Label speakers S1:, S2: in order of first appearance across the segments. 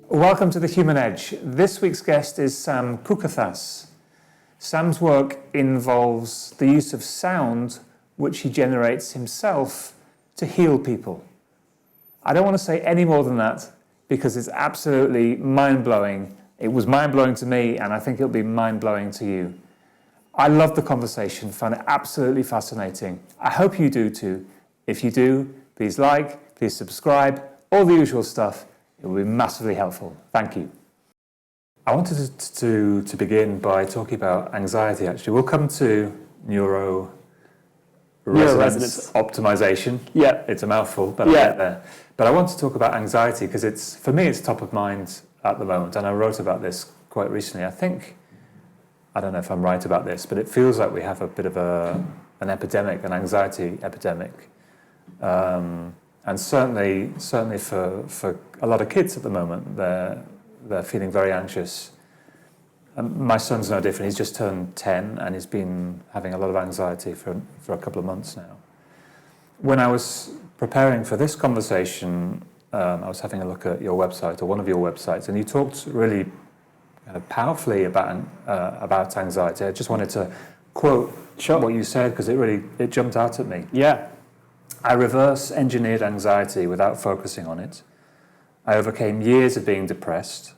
S1: Welcome to The Human Edge. This week's guest is Sam Kukathas. Sam's work involves the use of sound, which he generates himself, to heal people. I don't want to say any more than that because it's absolutely mind-blowing. It was mind-blowing to me, and I think it'll be mind-blowing to you. I loved the conversation, found it absolutely fascinating. I hope you do too. If you do, please like, please subscribe, all the usual stuff. It will be massively helpful. Thank you. I wanted to begin by talking about anxiety, actually. We'll come to Neuro Resonance Optimisation.
S2: Yeah.
S1: It's a mouthful, but I'll get there. But I want to talk about anxiety because for me, it's top of mind at the moment. And I wrote about this quite recently. I don't know if I'm right about this, but it feels like we have a bit of an epidemic, an anxiety epidemic. And certainly for a lot of kids at the moment, they're feeling very anxious. My son's no different. He's just turned 10 and he's been having a lot of anxiety for a couple of months now. When I was preparing for this conversation, I was having a look at your website, or one of your websites, and you talked really powerfully about anxiety. I just wanted to quote what you said because it jumped out at me.
S2: Yeah.
S1: I reverse engineered anxiety without focusing on it. I overcame years of being depressed.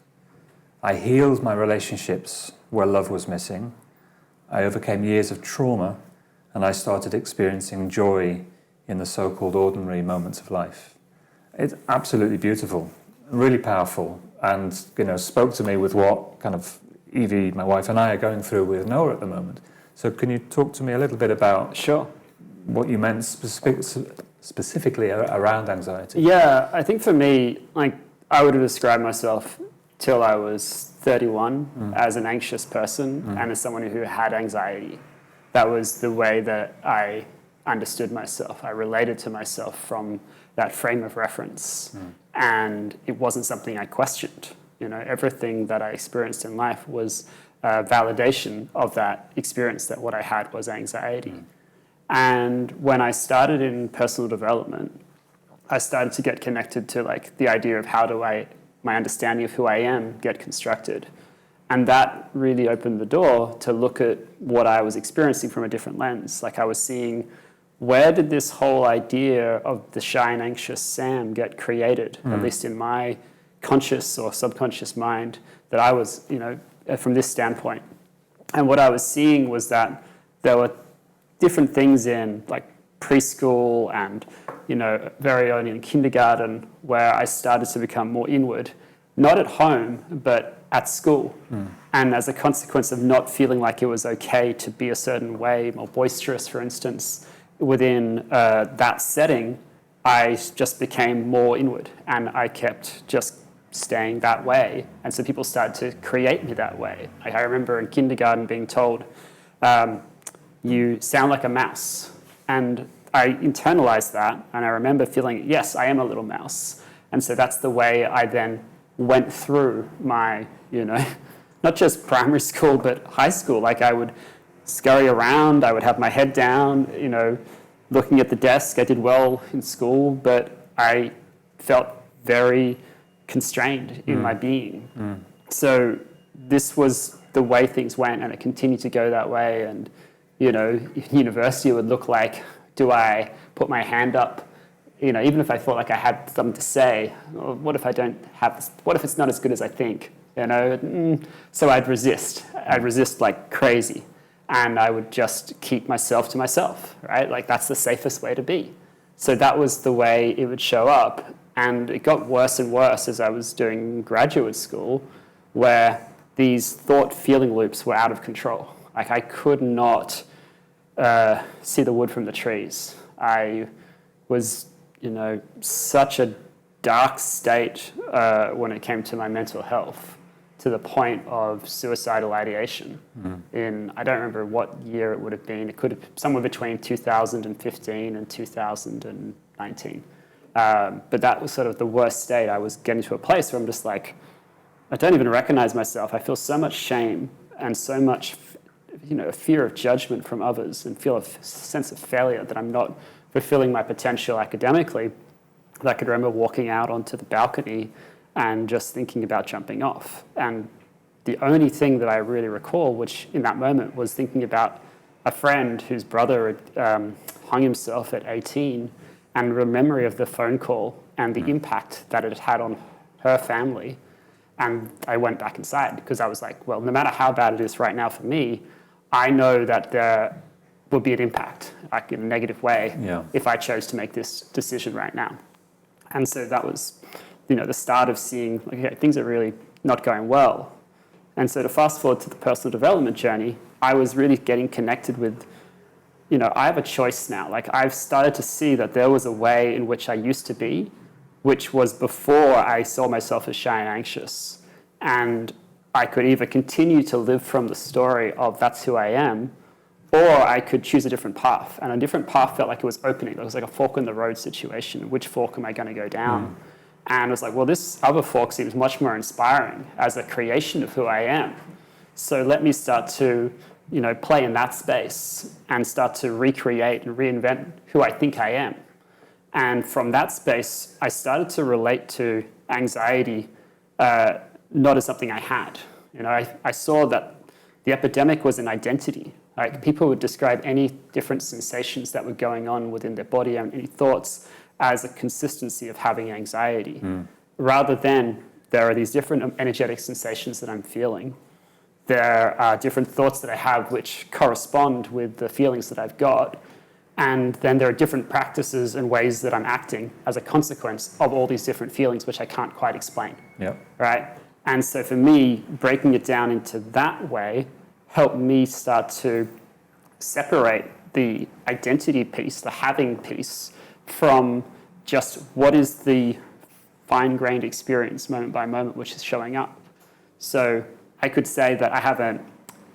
S1: I healed my relationships where love was missing. I overcame years of trauma, and I started experiencing joy in the so-called ordinary moments of life. It's absolutely beautiful, really powerful, and spoke to me with what kind of Evie, my wife, and I are going through with Noah at the moment. So can you talk to me a little bit about what you meant specifically around anxiety?
S2: Yeah, I think for me, I would have described myself till I was 31 as an anxious person and as someone who had anxiety. That was the way that I understood myself. I related to myself from that frame of reference. And it wasn't something I questioned. Everything that I experienced in life was a validation of that experience, that what I had was anxiety. And when I started in personal development, I started to get connected to the idea of how do my understanding of who I am get constructed. And that really opened the door to look at what I was experiencing from a different lens. I was seeing, where did this whole idea of the shy and anxious Sam get created, at least in my conscious or subconscious mind, that I was, from this standpoint. And what I was seeing was that there were different things in preschool and, very early in kindergarten where I started to become more inward, not at home, but at school. And as a consequence of not feeling like it was okay to be a certain way, more boisterous, for instance, within that setting, I just became more inward and I kept just staying that way. And so people started to create me that way. I remember in kindergarten being told, you sound like a mouse. And I internalized that, and I remember feeling, yes, I am a little mouse. And so that's the way I then went through my, not just primary school, but high school. I would scurry around, I would have my head down, looking at the desk. I did well in school, but I felt very constrained in my being. So this was the way things went, and it continued to go that way. And in university, it would look like, do I put my hand up? Even if I felt like I had something to say, or what if I don't have this? What if it's not as good as I think? So I'd resist. I'd resist like crazy. And I would just keep myself to myself, right? That's the safest way to be. So that was the way it would show up. And it got worse and worse as I was doing graduate school, where these thought-feeling loops were out of control. I could not see the wood from the trees. I was, such a dark state when it came to my mental health, to the point of suicidal ideation. I don't remember what year it would have been. It could have been somewhere between 2015 and 2019. But that was sort of the worst state. I was getting to a place where I'm just like, I don't even recognize myself. I feel so much shame and so much, fear of judgment from others, and feel a sense of failure that I'm not fulfilling my potential academically, I could remember walking out onto the balcony and just thinking about jumping off. And the only thing that I really recall, which in that moment was thinking about a friend whose brother had hung himself at 18, and the memory of the phone call and the impact that it had on her family. And I went back inside because I was like, well, no matter how bad it is right now for me, I know that there will be an impact, like in a negative way, if I chose to make this decision right now. And so that was, the start of seeing, okay, things are really not going well. And so to fast forward to the personal development journey, I was really getting connected with, I have a choice now. Like I've started to see that there was a way in which I used to be, which was before I saw myself as shy and anxious. And I could either continue to live from the story of that's who I am, or I could choose a different path. And a different path felt like it was opening. It was like a fork in the road situation. Which fork am I going to go down? And I was like, well, this other fork seems much more inspiring as a creation of who I am. So let me start to, play in that space and start to recreate and reinvent who I think I am. And from that space, I started to relate to anxiety not as something I had. I saw that the epidemic was an identity. Like people would describe any different sensations that were going on within their body and any thoughts as a consistency of having anxiety, rather than there are these different energetic sensations that I'm feeling. There are different thoughts that I have which correspond with the feelings that I've got. And then there are different practices and ways that I'm acting as a consequence of all these different feelings, which I can't quite explain. Right? And so for me, breaking it down into that way helped me start to separate the identity piece, the having piece, from just what is the fine-grained experience moment by moment which is showing up. So I could say that I have an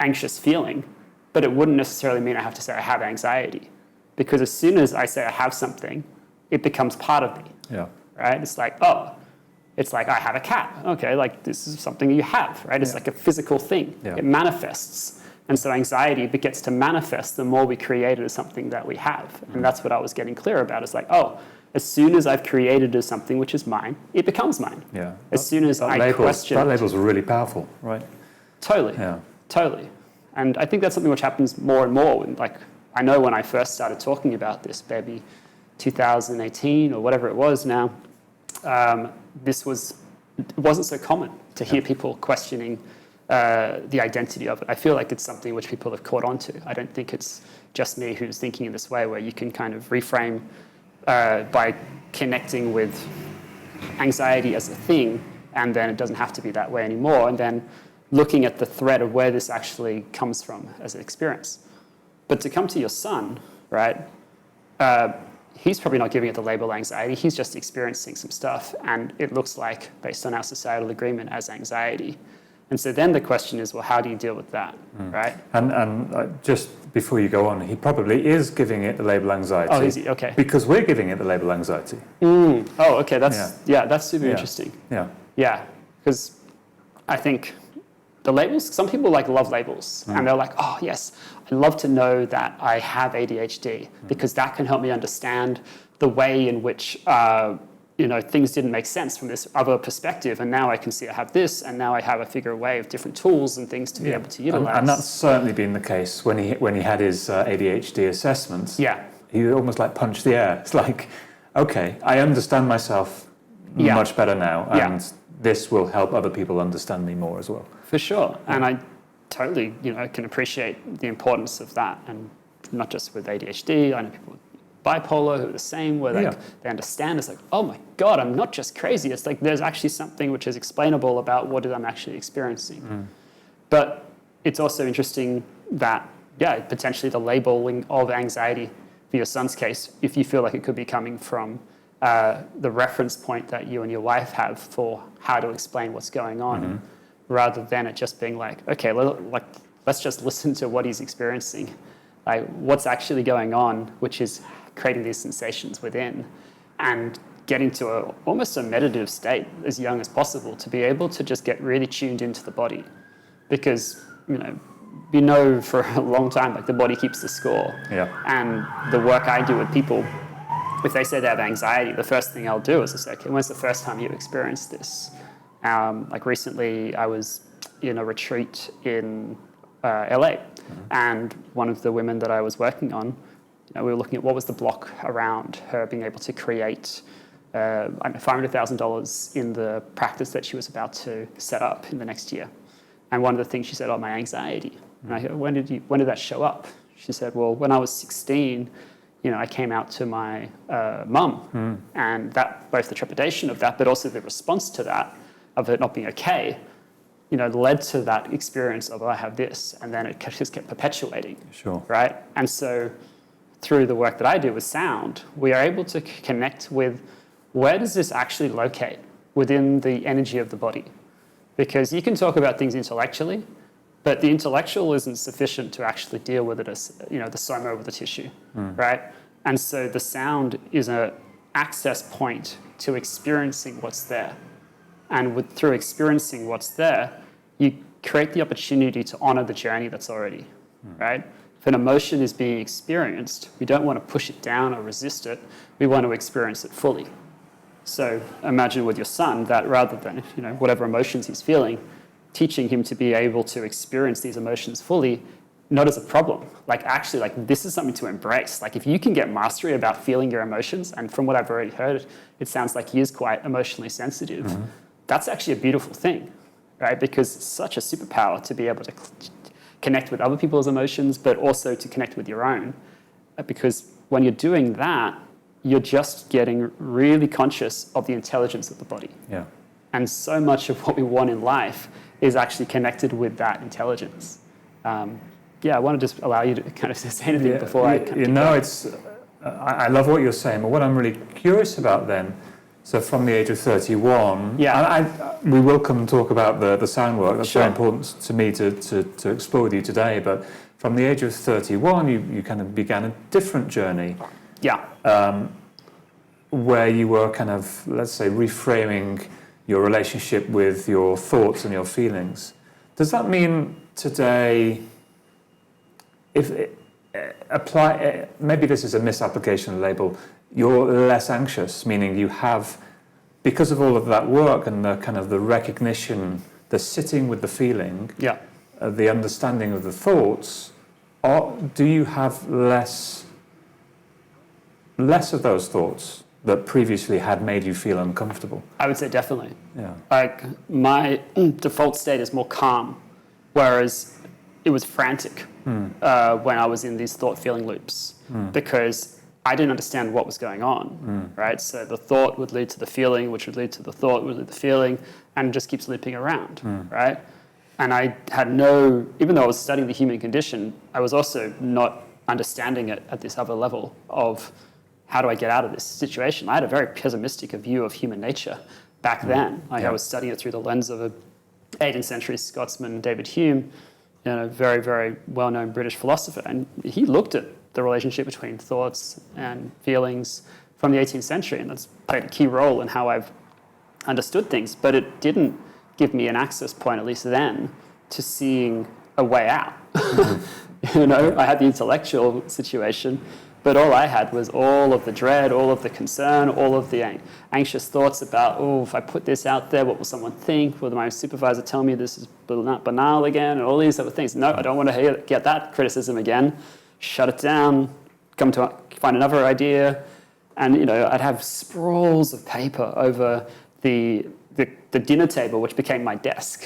S2: anxious feeling, but it wouldn't necessarily mean I have to say I have anxiety. Because as soon as I say I have something, it becomes part of me. Right? It's like, I have a cat. Okay, like this is something you have, right? It's like a physical thing. It manifests. And so anxiety gets to manifest the more we create it as something that we have. And that's what I was getting clear about. It's like, as soon as I've created as something which is mine, it becomes mine. As soon as I question...
S1: That label's really powerful, right?
S2: Totally. Totally. And I think that's something which happens more and more. I know when I first started talking about this, maybe 2018 or whatever it was now, it wasn't so common to hear people questioning the identity of it. I feel like it's something which people have caught on to. I don't think it's just me who's thinking in this way, where you can kind of reframe by connecting with anxiety as a thing, and then it doesn't have to be that way anymore, and then looking at the thread of where this actually comes from as an experience. But to come to your son, right, he's probably not giving it the label anxiety. He's just experiencing some stuff, and it looks like, based on our societal agreement, as anxiety. And so then the question is, well, how do you deal with that, right?
S1: And just before you go on, he probably is giving it the label anxiety.
S2: Oh, is he? Okay.
S1: Because we're giving it the label anxiety.
S2: Oh, okay. That's super interesting. Yeah, because I think the labels, some people love labels, and they're like, oh, yes, I'd love to know that I have ADHD because that can help me understand the way in which things didn't make sense from this other perspective, and now I can see I have this, and now I have a way of different tools and things to be able to utilize.
S1: And that's certainly been the case when he had his ADHD assessments. He almost punched the air. It's like, okay, I understand myself much better now, and this will help other people understand me more as well.
S2: For sure. And I totally, can appreciate the importance of that, and not just with ADHD. I know people with bipolar who are the same, where they understand. It's like, oh my God, I'm not just crazy. It's like there's actually something which is explainable about what I'm actually experiencing. But it's also interesting that, potentially the labeling of anxiety for your son's case, if you feel like it could be coming from the reference point that you and your wife have for how to explain what's going on, rather than it just being like, okay, let's just listen to what he's experiencing. Like what's actually going on, which is creating these sensations within, and getting to almost a meditative state as young as possible to be able to just get really tuned into the body. Because, for a long time, the body keeps the score. And the work I do with people if they say they have anxiety, the first thing I'll do is say, okay, when's the first time you experienced this? Like recently, I was in a retreat in LA, and one of the women that I was working on, we were looking at what was the block around her being able to create $500,000 in the practice that she was about to set up in the next year. And one of the things she said, my anxiety. And I go, when did that show up? She said, well, when I was 16, I came out to my mum, and that, both the trepidation of that, but also the response to that, of it not being okay, led to that experience of, I have this, and then it just kept perpetuating.
S1: Sure.
S2: Right? And so through the work that I do with sound, we are able to connect with where does this actually locate within the energy of the body? Because you can talk about things intellectually, but the intellectual isn't sufficient to actually deal with it as, the soma of the tissue, right? And so the sound is an access point to experiencing what's there. And through experiencing what's there, you create the opportunity to honor the journey that's already, right? If an emotion is being experienced, we don't want to push it down or resist it. We want to experience it fully. So imagine with your son that rather than, whatever emotions he's feeling, teaching him to be able to experience these emotions fully, not as a problem. Actually, this is something to embrace. If you can get mastery about feeling your emotions, and from what I've already heard, it sounds like he is quite emotionally sensitive. That's actually a beautiful thing, right? Because it's such a superpower to be able to connect with other people's emotions, but also to connect with your own. Because when you're doing that, you're just getting really conscious of the intelligence of the body.
S1: Yeah.
S2: And so much of what we want in life is actually connected with that intelligence. I want to just allow you to kind of say anything before I keep going.
S1: I love what you're saying, but what I'm really curious about then, so from the age of 31, we will come and talk about the sound work. That's very important to me to explore with you today. But from the age of 31, you kind of began a different journey.
S2: Yeah.
S1: Where you were kind of, let's say, reframing your relationship with your thoughts and your feelings. Does that mean today, maybe this is a misapplication of the label, you're less anxious, meaning you have, because of all of that work and the kind of the recognition, the sitting with the feeling, the understanding of the thoughts, or do you have less of those thoughts that previously had made you feel uncomfortable?
S2: I would say definitely.
S1: Yeah.
S2: My default state is more calm, whereas it was frantic when I was in these thought-feeling loops because I didn't understand what was going on, right? So the thought would lead to the feeling, which would lead to the thought, would lead to the feeling, and it just keeps looping around, right? And I had even though I was studying the human condition, I was also not understanding it at this other level of how do I get out of this situation? I had a very pessimistic view of human nature back then. I was studying it through the lens of a 18th century Scotsman, David Hume, very, very well-known British philosopher. And he looked at the relationship between thoughts and feelings from the 18th century, and that's played a key role in how I've understood things. But it didn't give me an access point, at least then, to seeing a way out. I had the intellectual situation, but all I had was all of the dread, all of the concern, all of the anxious thoughts about, if I put this out there, what will someone think? Will my supervisor tell me this is banal again? And all these other things. No, I don't want to get that criticism again. Shut it down, find another idea. And, I'd have sprawls of paper over the dinner table, which became my desk,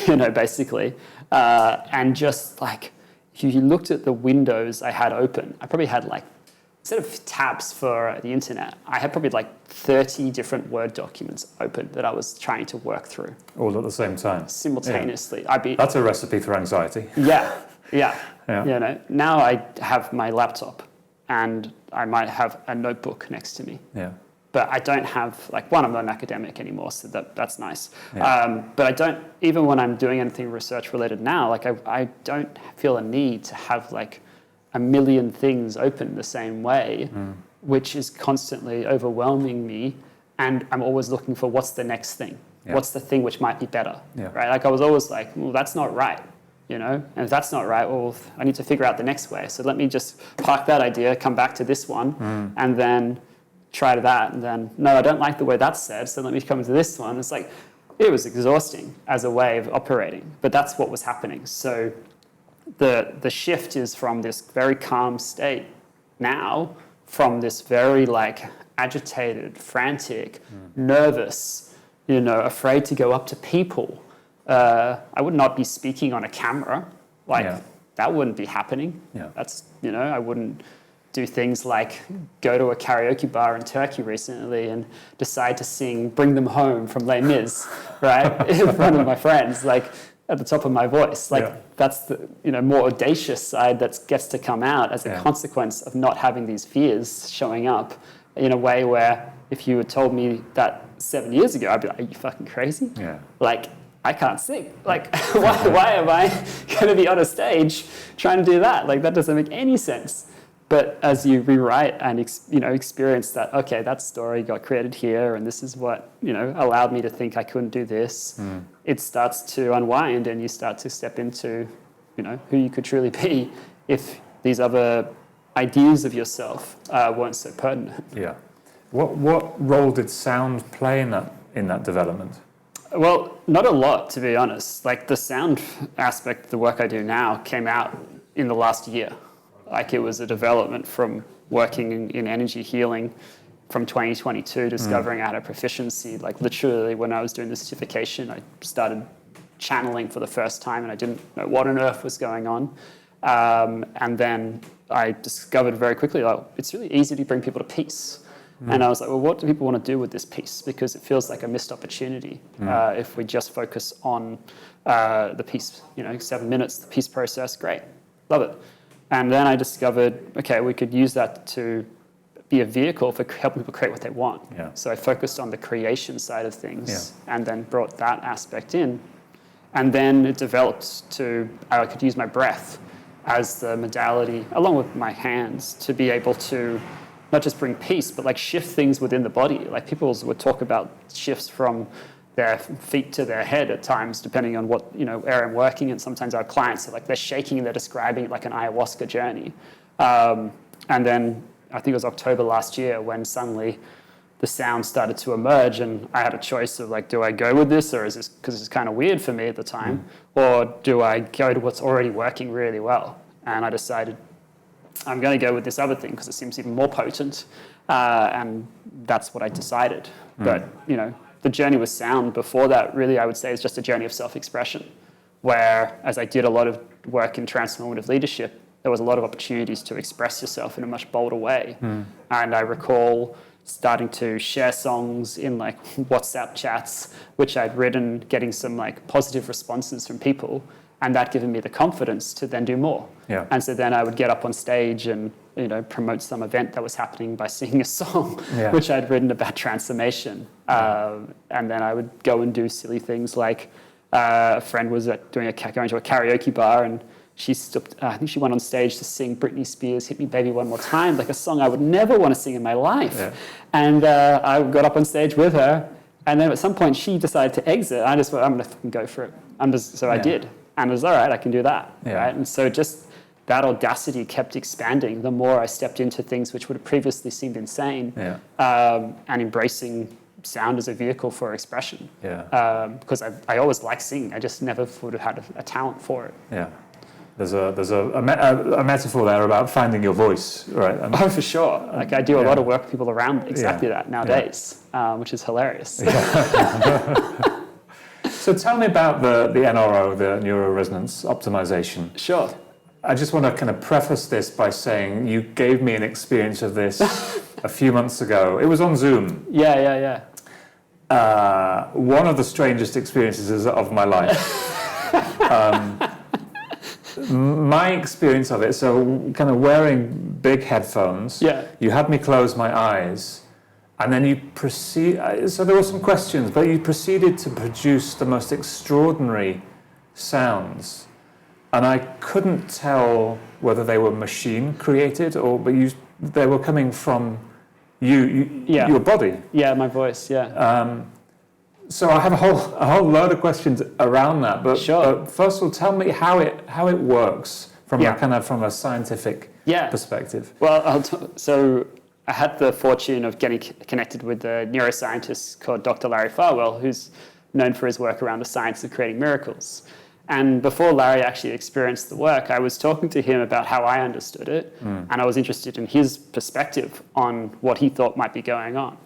S2: basically. And just if you looked at the windows I had open, I probably had instead of tabs for the internet, I had probably 30 different Word documents open that I was trying to work through.
S1: All at the same time?
S2: Simultaneously.
S1: Yeah. That's a recipe for anxiety.
S2: Yeah. Now I have my laptop and I might have a notebook next to me.
S1: Yeah.
S2: But I don't have, I'm not an academic anymore, so that's nice.
S1: Yeah.
S2: But I don't, even when I'm doing anything research related now, I don't feel a need to have a million things open the same way, which is constantly overwhelming me. And I'm always looking for what's the next thing? Yeah. What's the thing which might be better?
S1: Yeah.
S2: Right? I was always well, that's not right. you know? And if that's not right, well, I need to figure out the next way. So let me just park that idea, come back to this one, and then try to that. And then, no, I don't like the way that's said, so let me come to this one. It's like, it was exhausting as a way of operating, but that's what was happening. So the shift is from this very calm state now, from this very like agitated, frantic, nervous, you know, afraid to go up to people. I would not be speaking on a camera. Like, that wouldn't be happening. That's, you know, I wouldn't do things like go to a karaoke bar in Turkey recently and decide to sing Bring Them Home from Les Mis, right, in front of my friends, like at the top of my voice. Like, that's the, you know, more audacious side that gets to come out as a consequence of not having these fears showing up in a way where if you had told me that 7 years ago, I'd be like, are you fucking crazy? Like, I can't sing. Like, why am I going to be on a stage trying to do that? Like, that doesn't make any sense. But as you rewrite and experience that, okay, that story got created here, and this is what, you know, allowed me to think I couldn't do this. It starts to unwind, and you start to step into, you know, who you could truly be if these other ideas of yourself weren't so pertinent.
S1: What role did sound play in that development?
S2: Well, not a lot, to be honest. Like, the sound aspect of the work I do now came out in the last year. Like, it was a development from working in energy healing from 2022, discovering I had a proficiency. Like, literally, when I was doing the certification, I started channeling for the first time, and I didn't know what on earth was going on. And then I discovered very quickly, like, it's really easy to bring people to peace. And I was like, well, what do people want to do with this peace? Because it feels like a missed opportunity if we just focus on the peace, you know, 7 minutes, the peace process, great, love it. And then I discovered, okay, we could use that to be a vehicle for helping people create what they want. So I focused on the creation side of things and then brought that aspect in. And then it developed to, I could use my breath as the modality, along with my hands, to be able to not just bring peace, but like shift things within the body. Like, people would talk about shifts from their feet to their head at times, depending on what, you know, area I'm working in. Sometimes our clients are like, they're shaking and they're describing it like an ayahuasca journey. And then I think it was October last year when suddenly the sound started to emerge, and I had a choice of like, do I go with this, or is this, because it's kind of weird for me at the time, or do I go to what's already working really well? And I decided I'm going to go with this other thing because it seems even more potent, and that's what I decided. But, you know, the journey with sound before that, really, I would say, is just a journey of self-expression, where as I did a lot of work in transformative leadership, there was a lot of opportunities to express yourself in a much bolder way. And I recall starting to share songs in like WhatsApp chats, which I'd written, getting some like positive responses from people, and that given me the confidence to then do more. And so then I would get up on stage and, you know, promote some event that was happening by singing a song, which I'd written about transformation. And then I would go and do silly things like a friend was going to a karaoke bar, and she stopped, I think she went on stage to sing Britney Spears' Hit Me Baby One More Time, like a song I would never want to sing in my life. And I got up on stage with her, and then at some point she decided to exit. I just went, I'm going to go for it. I did. And it was, all right, I can do that. Right? And so just that audacity kept expanding the more I stepped into things which would have previously seemed insane, and embracing sound as a vehicle for expression. Because I always liked singing. I just never would have had a talent for it.
S1: There's a metaphor there about finding your voice, right?
S2: Oh, for sure. Like, I do a lot of work with people around exactly that nowadays, which is hilarious.
S1: So tell me about the NRO, the Neuro Resonance Optimisation.
S2: Sure.
S1: I just want to kind of preface this by saying you gave me an experience of this a few months ago. It was on Zoom. One of the strangest experiences of my life. My experience of it, so kind of wearing big headphones, you had me close my eyes, and then you so there were some questions, but you proceeded to produce the most extraordinary sounds, and I couldn't tell whether they were machine created but they were coming from your body.
S2: My voice,
S1: So I have a whole load of questions around that, but,
S2: Sure.
S1: but first of all, tell me how it works from
S2: Yeah.
S1: a kind of from a scientific perspective.
S2: Well, so I had the fortune of getting connected with a neuroscientist called Dr. Larry Farwell, who's known for his work around the science of creating miracles. And before Larry actually experienced the work, I was talking to him about how I understood it, and I was interested in his perspective on what he thought might be going on.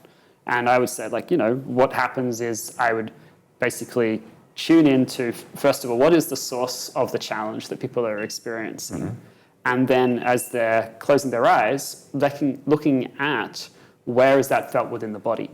S2: And I would say, like, what happens is I would basically tune into, first of all, what is the source of the challenge that people are experiencing? And then as they're closing their eyes, looking at where is that felt within the body.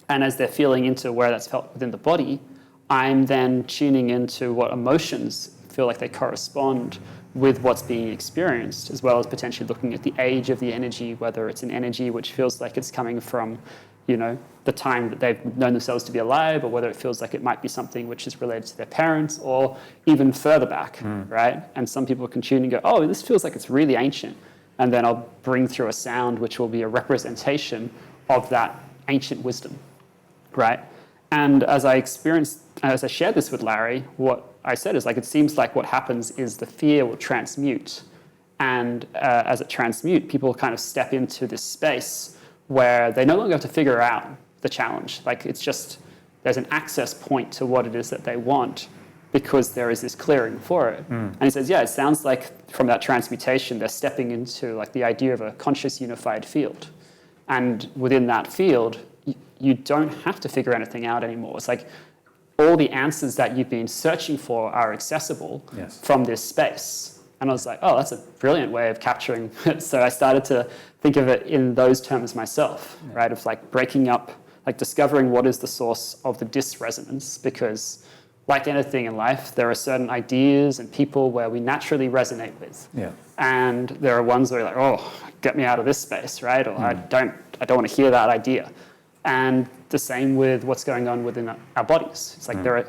S2: And as they're feeling into where that's felt within the body, I'm then tuning into what emotions feel like they correspond with what's being experienced, as well as potentially looking at the age of the energy, whether it's an energy which feels like it's coming from the time that they've known themselves to be alive, or whether it feels like it might be something which is related to their parents, or even further back, right? And some people can tune and go, oh, this feels like it's really ancient. And then I'll bring through a sound which will be a representation of that ancient wisdom, right? And as I shared this with Larry, what I said is, like, it seems like what happens is the fear will transmute. And as it transmutes, people kind of step into this space where they no longer have to figure out the challenge. Like, it's just, there's an access point to what it is that they want because there is this clearing for it. And he says, yeah, it sounds like from that transmutation, they're stepping into like the idea of a conscious unified field. And within that field, you don't have to figure anything out anymore. It's like all the answers that you've been searching for are accessible from this space. And I was like, oh, that's a brilliant way of capturing it. So I started to think of it in those terms myself, right? Of like breaking up, like discovering what is the source of the dysresonance, because like anything in life, there are certain ideas and people where we naturally resonate with. And there are ones where you're like, oh, get me out of this space, right? Or I don't want to hear that idea. And the same with what's going on within our bodies. It's like there are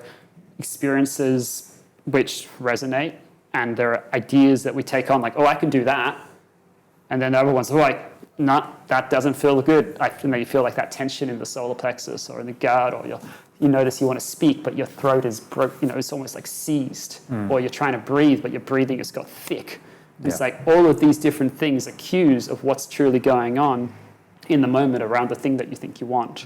S2: experiences which resonate, and there are ideas that we take on, like, oh, I can do that. And then the other ones are like, no, that doesn't feel good. And then you feel like that tension in the solar plexus or in the gut, or you notice you want to speak, but your throat is it's almost like seized. Or you're trying to breathe, but your breathing has got thick. It's like all of these different things are cues of what's truly going on in the moment around the thing that you think you want.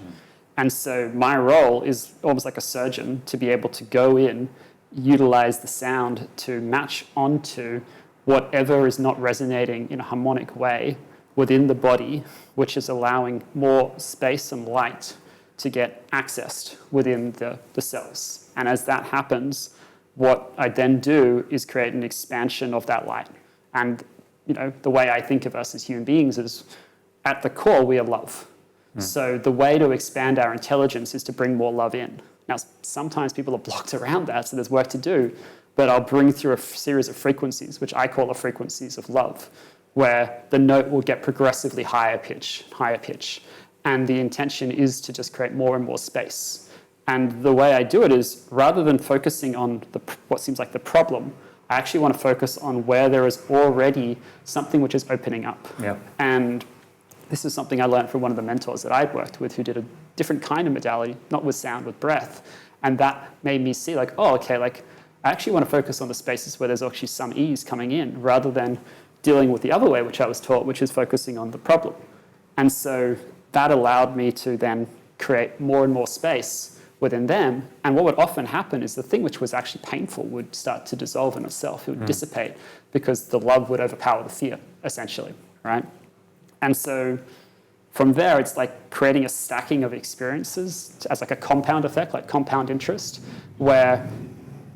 S2: And so my role is almost like a surgeon to be able to go in, utilize the sound to match onto whatever is not resonating in a harmonic way within the body, which is allowing more space and light to get accessed within the cells. And as that happens, what I then do is create an expansion of that light. And the way I think of us as human beings is, at the core, we are love. So the way to expand our intelligence is to bring more love in. Now, sometimes people are blocked around that, so there's work to do, but I'll bring through a series of frequencies, which I call the frequencies of love, where the note will get progressively higher pitch. And the intention is to just create more and more space. And the way I do it is, rather than focusing on what seems like the problem, I actually want to focus on where there is already something which is opening up. And this is something I learned from one of the mentors that I'd worked with, who did a different kind of modality, not with sound, with breath. And that made me see, like, oh, okay, like, I actually want to focus on the spaces where there's actually some ease coming in, rather than dealing with the other way, which I was taught, which is focusing on the problem. And so that allowed me to then create more and more space within them. And what would often happen is the thing which was actually painful would start to dissolve in itself. It would dissipate, because the love would overpower the fear, essentially, right? And so from there, it's like creating a stacking of experiences as like a compound effect, like compound interest, where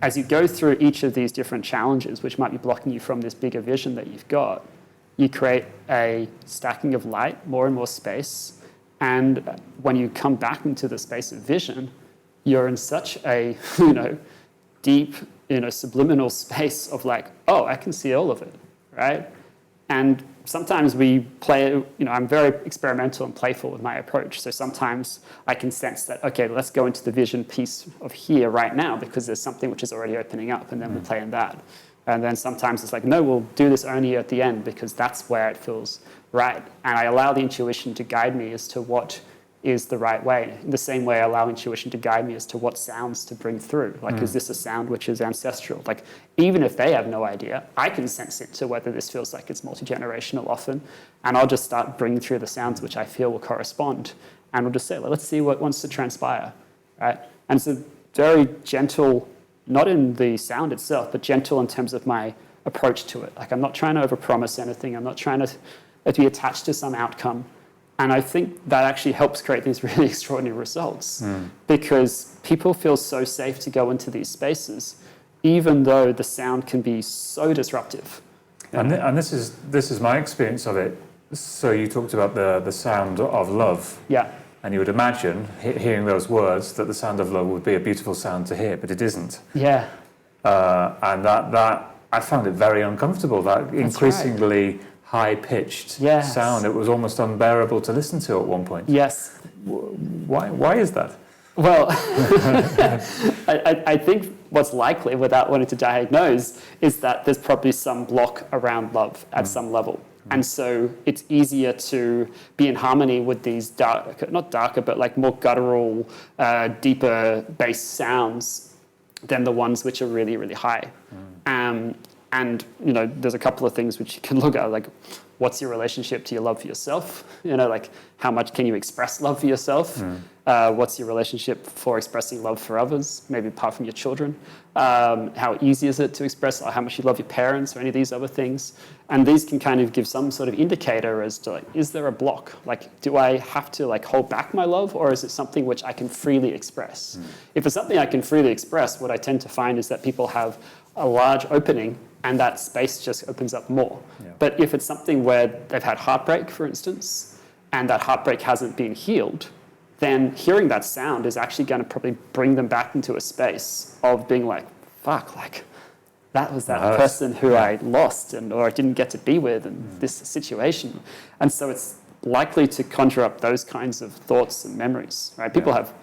S2: as you go through each of these different challenges, which might be blocking you from this bigger vision that you've got, you create a stacking of light, more and more space. And when you come back into the space of vision, you're in such a, deep, subliminal space of like, oh, I can see all of it, right? And sometimes we play, I'm very experimental and playful with my approach. So sometimes I can sense that, okay, let's go into the vision piece of here right now, because there's something which is already opening up, and then we'll play in that. And then sometimes it's like, no, we'll do this only at the end, because that's where it feels right. And I allow the intuition to guide me as to what is the right way. In the same way, I allow intuition to guide me as to what sounds to bring through. Like, is this a sound which is ancestral? Like, even if they have no idea, I can sense into whether this feels like it's multi-generational often, and I'll just start bringing through the sounds which I feel will correspond, and we'll just say, let's see what wants to transpire, right? And it's a very gentle, not in the sound itself, but gentle in terms of my approach to it. Like, I'm not trying to overpromise anything. I'm not trying to be attached to some outcome. And I think that actually helps create these really extraordinary results because people feel so safe to go into these spaces, even though the sound can be so disruptive.
S1: And this is my experience of it. So you talked about the sound of love.
S2: Yeah.
S1: And you would imagine, hearing those words, that the sound of love would be a beautiful sound to hear, but it isn't.
S2: Yeah.
S1: And that I found it very uncomfortable, that increasingly high-pitched sound. It was almost unbearable to listen to at one point.
S2: Yes.
S1: Why is that?
S2: Well, I think what's likely, without wanting to diagnose, is that there's probably some block around love at some level. And so it's easier to be in harmony with these not darker, but like more guttural, deeper bass sounds than the ones which are really, really high. And, there's a couple of things which you can look at, like, what's your relationship to your love for yourself? Like, how much can you express love for yourself? What's your relationship for expressing love for others, maybe apart from your children? How easy is it to express how much you love your parents or any of these other things? And these can kind of give some sort of indicator as to, like, is there a block? Like, do I have to, like, hold back my love, or is it something which I can freely express? If it's something I can freely express, what I tend to find is that people have a large opening and that space just opens up more. Yeah. But if it's something where they've had heartbreak, for instance, and that heartbreak hasn't been healed, then hearing that sound is actually going to probably bring them back into a space of being like, fuck, like, that was that person who I lost or I didn't get to be with in this situation. And so it's likely to conjure up those kinds of thoughts and memories, right? People have,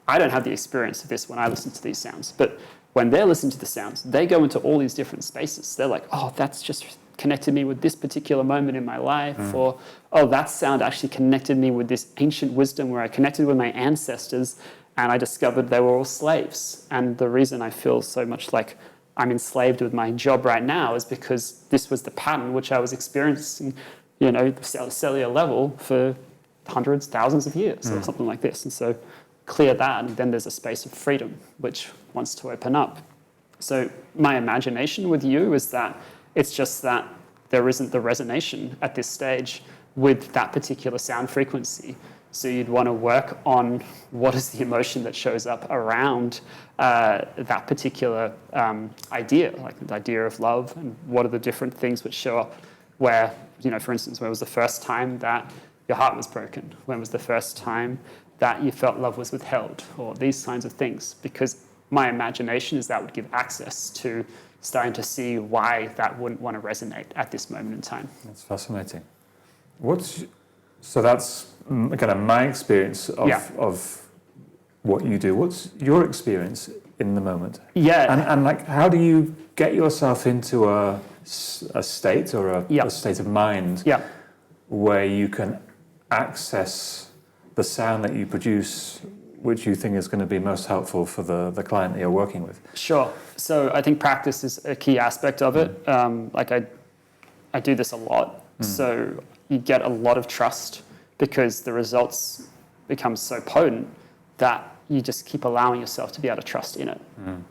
S2: I don't have the experience of this when I listen to these sounds, but when they're listening to the sounds, they go into all these different spaces. They're like, oh, that's just connected me with this particular moment in my life, or, oh, that sound actually connected me with this ancient wisdom where I connected with my ancestors and I discovered they were all slaves. And the reason I feel so much like I'm enslaved with my job right now is because this was the pattern which I was experiencing, cellular level for hundreds, thousands of years or something like this. And so clear that, and then there's a space of freedom which wants to open up. So my imagination with you is that it's just that there isn't the resonation at this stage with that particular sound frequency. So you'd want to work on what is the emotion that shows up around that particular idea, like the idea of love, and what are the different things which show up where, for instance, when was the first time that your heart was broken? When was the first time that you felt love was withheld, or these kinds of things? Because my imagination is that would give access to starting to see why that wouldn't want to resonate at this moment in time.
S1: That's fascinating. So that's kind of my experience of what you do. What's your experience in the moment?
S2: Yeah.
S1: And like, how do you get yourself into a state or a state of mind where you can access the sound that you produce, which you think is going to be most helpful for the client that you're working with?
S2: Sure. So I think practice is a key aspect of it. I do this a lot. So you get a lot of trust because the results become so potent that you just keep allowing yourself to be able to trust in it.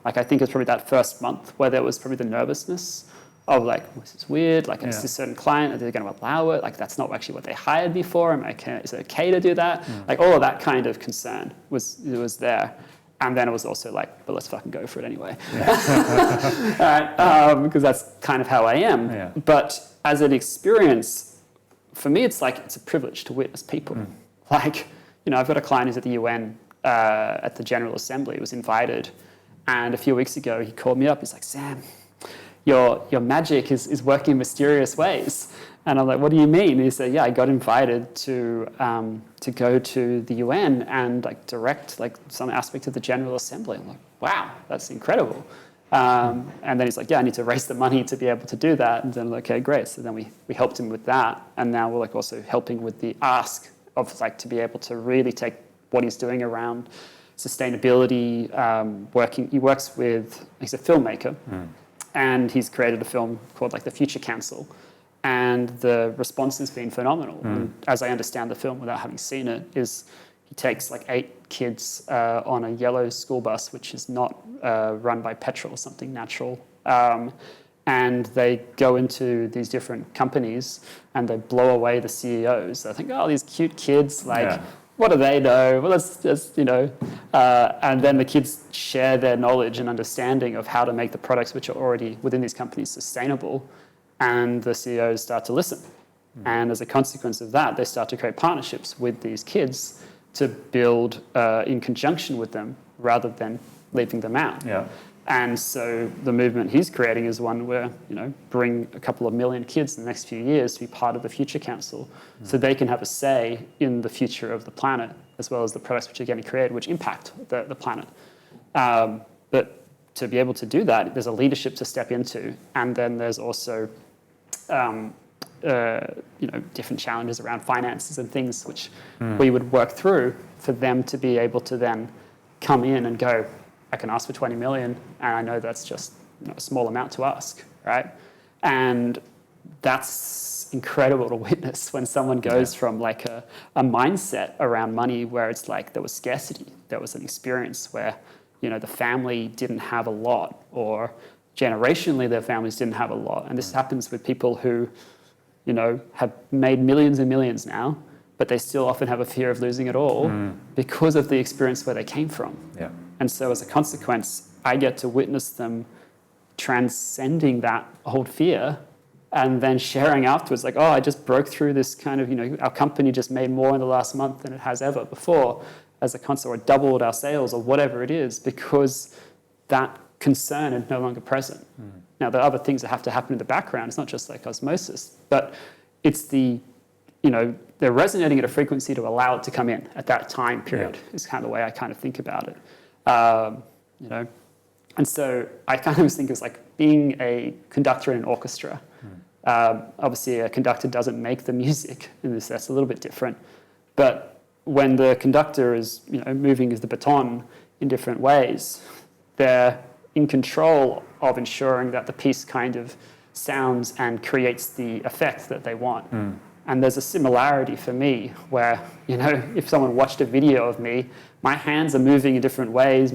S2: Like, I think it's probably that first month where there was probably the nervousness of like, this is weird, like, it's a certain client, are they going to allow it? Like, that's not actually what they hired me for. Is it okay to do that? Like, all of that kind of concern was there. And then it was also like, but let's fucking go for it anyway. Because that's kind of how I am. Yeah. But as an experience, for me, it's like, it's a privilege to witness people. Like, I've got a client who's at the UN at the General Assembly, was invited. And a few weeks ago, he called me up. He's like, Sam, your magic is working in mysterious ways. And I'm like, what do you mean? And he said, I got invited to go to the UN and like direct like some aspect of the General Assembly. I'm like, wow, that's incredible. And then he's like, I need to raise the money to be able to do that. And then I'm like, okay, great. So then we helped him with that. And now we're like also helping with the ask of like to be able to really take what he's doing around sustainability, he works with, he's a filmmaker, and he's created a film called like The Future Council, and the response has been phenomenal. And as I understand the film without having seen it, is he takes like 8 kids on a yellow school bus, which is not run by petrol, something natural, and they go into these different companies and they blow away the CEOs. They think, oh, these cute kids, like, what do they know? Well, let's just, and then the kids share their knowledge and understanding of how to make the products which are already within these companies sustainable, and the CEOs start to listen. And as a consequence of that, they start to create partnerships with these kids to build in conjunction with them rather than leaving them out.
S1: Yeah.
S2: And so the movement he's creating is one where, bring a couple of million kids in the next few years to be part of the Future Council so they can have a say in the future of the planet, as well as the products which are getting created, which impact the planet. But to be able to do that, there's a leadership to step into. And then there's also, different challenges around finances and things which we would work through for them to be able to then come in and go, I can ask for 20 million, and I know that's just a small amount to ask, right? And that's incredible to witness when someone goes from like a mindset around money where it's like there was scarcity, there was an experience where, the family didn't have a lot, or generationally their families didn't have a lot. And this happens with people who, have made millions and millions now, but they still often have a fear of losing it all because of the experience where they came from.
S1: Yeah.
S2: And so as a consequence, I get to witness them transcending that old fear and then sharing afterwards, like, oh, I just broke through this kind of, our company just made more in the last month than it has ever before as a consequence, or doubled our sales or whatever it is, because that concern is no longer present. Now, there are other things that have to happen in the background. It's not just like osmosis, but it's they're resonating at a frequency to allow it to come in at that time period is kind of the way I kind of think about it. And so I kind of think it's like being a conductor in an orchestra. Obviously, a conductor doesn't make the music in this. That's a little bit different. But when the conductor is, moving the baton in different ways, they're in control of ensuring that the piece kind of sounds and creates the effect that they want. And there's a similarity for me where, if someone watched a video of me, my hands are moving in different ways.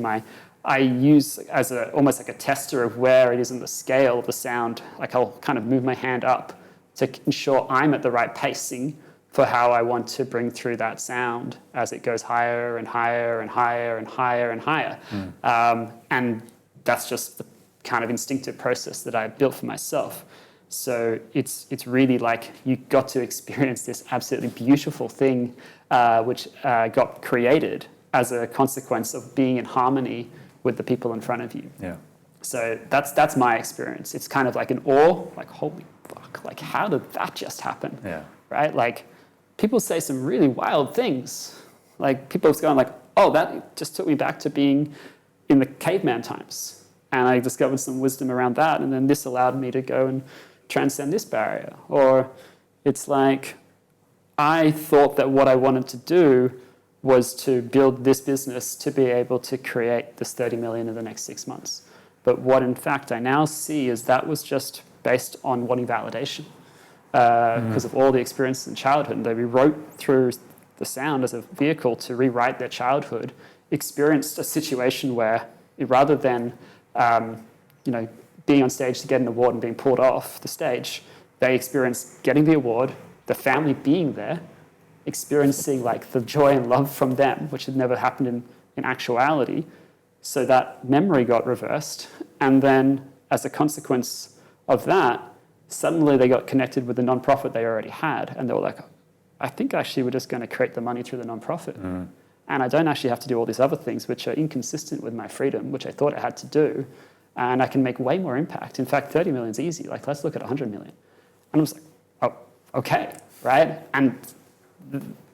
S2: I use as almost like a tester of where it is in the scale of the sound. Like I'll kind of move my hand up to ensure I'm at the right pacing for how I want to bring through that sound as it goes higher and higher and higher and higher and higher. And that's just the kind of instinctive process that I built for myself. So it's really like you got to experience this absolutely beautiful thing which got created as a consequence of being in harmony with the people in front of you.
S1: Yeah.
S2: So that's my experience. It's kind of like an awe, like, holy fuck, like how did that just happen?
S1: Yeah.
S2: Right? Like people say some really wild things. Like people going like, oh, that just took me back to being in the caveman times. And I discovered some wisdom around that. And then this allowed me to go and transcend this barrier. Or it's like, I thought that what I wanted to do was to build this business to be able to create this 30 million in the next 6 months. But what in fact I now see is that was just based on wanting validation because of all the experiences in childhood. And they rewrote through the sound as a vehicle to rewrite their childhood, experienced a situation where rather than being on stage to get an award and being pulled off the stage, they experienced getting the award, the family being there, experiencing like the joy and love from them, which had never happened in actuality. So that memory got reversed. And then as a consequence of that, suddenly they got connected with the nonprofit they already had. And they were like, I think actually we're just going to create the money through the nonprofit. And I don't actually have to do all these other things which are inconsistent with my freedom, which I thought I had to do. And I can make way more impact. In fact, 30 million is easy. Like, let's look at 100 million. And I was like, oh, okay, right? And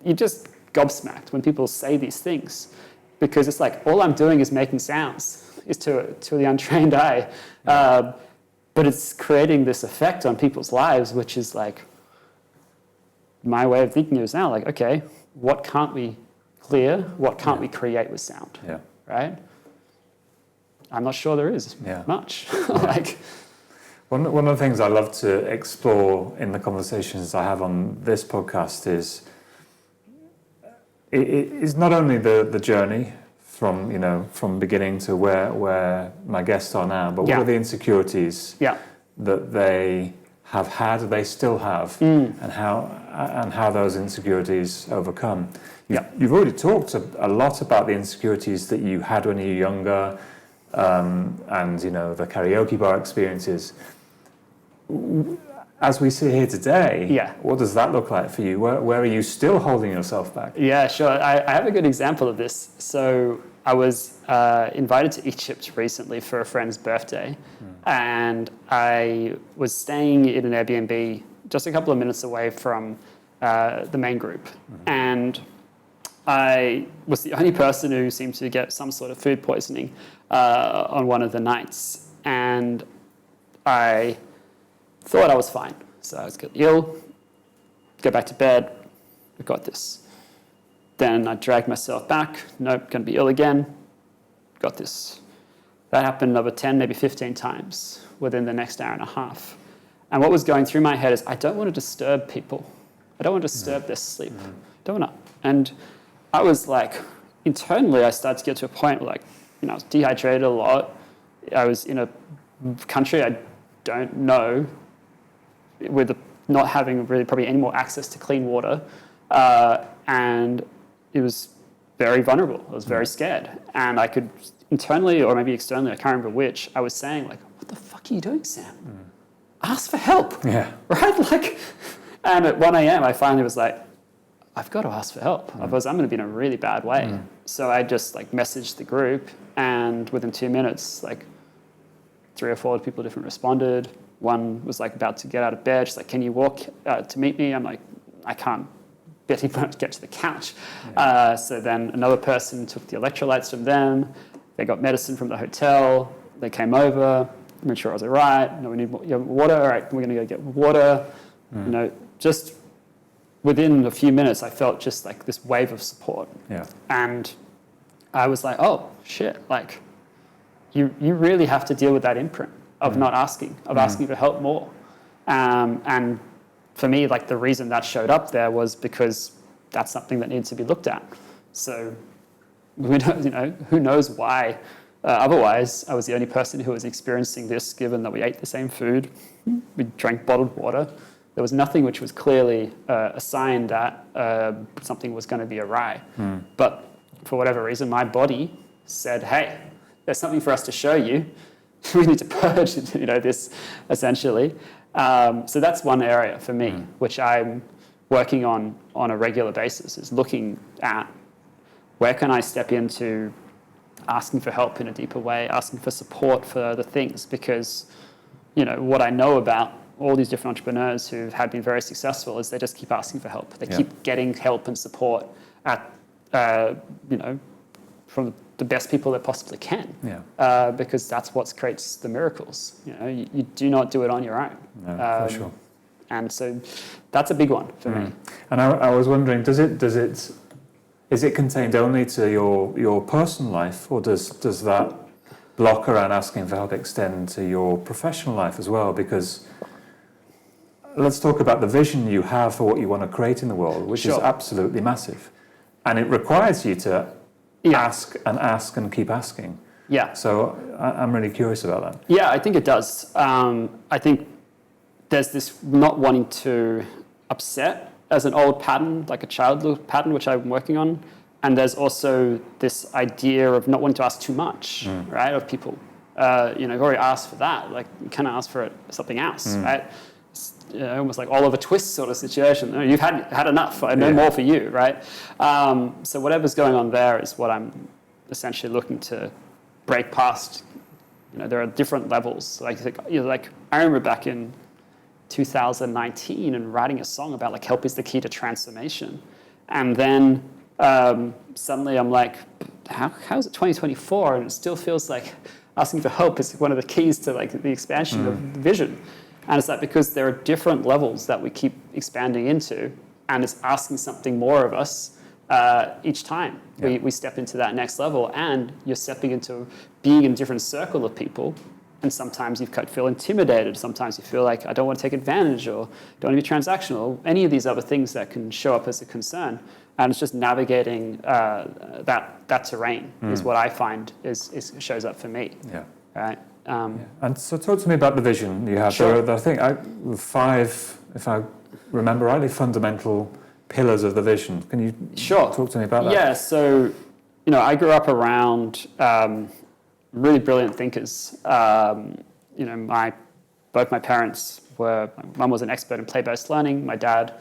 S2: you just gobsmacked when people say these things, because it's like, all I'm doing is making sounds, is to the untrained eye. But it's creating this effect on people's lives, which is like, my way of thinking is now like, okay, what can't we clear? What can't we create with sound?
S1: Yeah.
S2: Right? I'm not sure there is much. Like,
S1: one of the things I love to explore in the conversations I have on this podcast is not only the journey from beginning to where my guests are now, but what are the insecurities that they have had, they still have, and how those insecurities overcome. You've already talked a lot about the insecurities that you had when you were younger, and the karaoke bar experiences. As we sit here today, what does that look like for you? Where are you still holding yourself back?
S2: Yeah, sure. I have a good example of this. So I was invited to Egypt recently for a friend's birthday, and I was staying in an Airbnb just a couple of minutes away from the main group. And I was the only person who seemed to get some sort of food poisoning on one of the nights. And I thought I was fine. So I was getting ill, go back to bed, I got this. Then I dragged myself back, nope, going to be ill again, got this. That happened over 10, maybe 15 times within the next hour and a half. And what was going through my head is, I don't want to disturb people. I don't want to disturb their sleep. Don't want to. And I was like, internally, I started to get to a point where, I was dehydrated a lot. I was in a country I don't know, with not having really probably any more access to clean water. And it was very vulnerable. I was very scared. And I could internally, or maybe externally, I can't remember which, I was saying, what the fuck are you doing, Sam? Ask for help.
S1: Yeah.
S2: Right? And at 1 a.m., I finally was like, I've got to ask for help. Otherwise, I'm going to be in a really bad way. So I just messaged the group, and within 2 minutes, 3 or 4 people different responded. One was about to get out of bed. She's like, can you walk to meet me? I'm like, I can't barely get to the couch. So then another person took the electrolytes from them. They got medicine from the hotel. They came over, made sure I was all right. No, we need more, water. All right, we're going to go get water. Just within a few minutes, I felt just this wave of support.
S1: Yeah.
S2: And I was like, oh, shit, you really have to deal with that imprint of not asking, of asking for help more. And for me, the reason that showed up there was because that's something that needs to be looked at. So we don't, who knows why. Otherwise, I was the only person who was experiencing this, given that we ate the same food, we drank bottled water. There was nothing which was clearly a sign that something was going to be awry. But for whatever reason, my body said, hey, there's something for us to show you. We need to purge, this essentially. So that's one area for me, which I'm working on a regular basis, is looking at where can I step into asking for help in a deeper way, asking for support for other things, because, what I know about all these different entrepreneurs who have been very successful is they just keep asking for help. They keep getting help and support at, from the best people they possibly can, because that's what creates the miracles. You do not do it on your own.
S1: No, for sure.
S2: And so that's a big one for me.
S1: And I was wondering, is it contained only to your personal life, or does that block around asking for help extend to your professional life as well? Because let's talk about the vision you have for what you want to create in the world, which is absolutely massive. And it requires you to ask and keep asking. Yeah. So I'm really curious about that.
S2: Yeah, I think it does. I think there's this not wanting to upset as an old pattern, like a childhood pattern, which I'm working on. And there's also this idea of not wanting to ask too much, right, of people. You've already asked for that. You kind of ask for something else, right? It's, almost like Oliver Twist sort of situation. You've had enough. No more for you, right? So whatever's going on there is what I'm essentially looking to break past. There are different levels. I remember back in 2019 and writing a song about help is the key to transformation, and then suddenly I'm like, how is it 2024 and it still feels like asking for help is one of the keys to the expansion of the vision. And it's because there are different levels that we keep expanding into, and it's asking something more of us each time we step into that next level, and you're stepping into being in a different circle of people. And sometimes you feel intimidated. Sometimes you feel like, I don't want to take advantage, or don't want to be transactional, any of these other things that can show up as a concern. And it's just navigating that terrain is what I find shows up for me.
S1: Yeah.
S2: Right.
S1: And so talk to me about the vision you have.
S2: Sure.
S1: There are, I think, 5, if I remember rightly, fundamental pillars of the vision. Can you talk to me about that?
S2: Yeah, so, I grew up around really brilliant thinkers. Both my parents my mum was an expert in play-based learning. My dad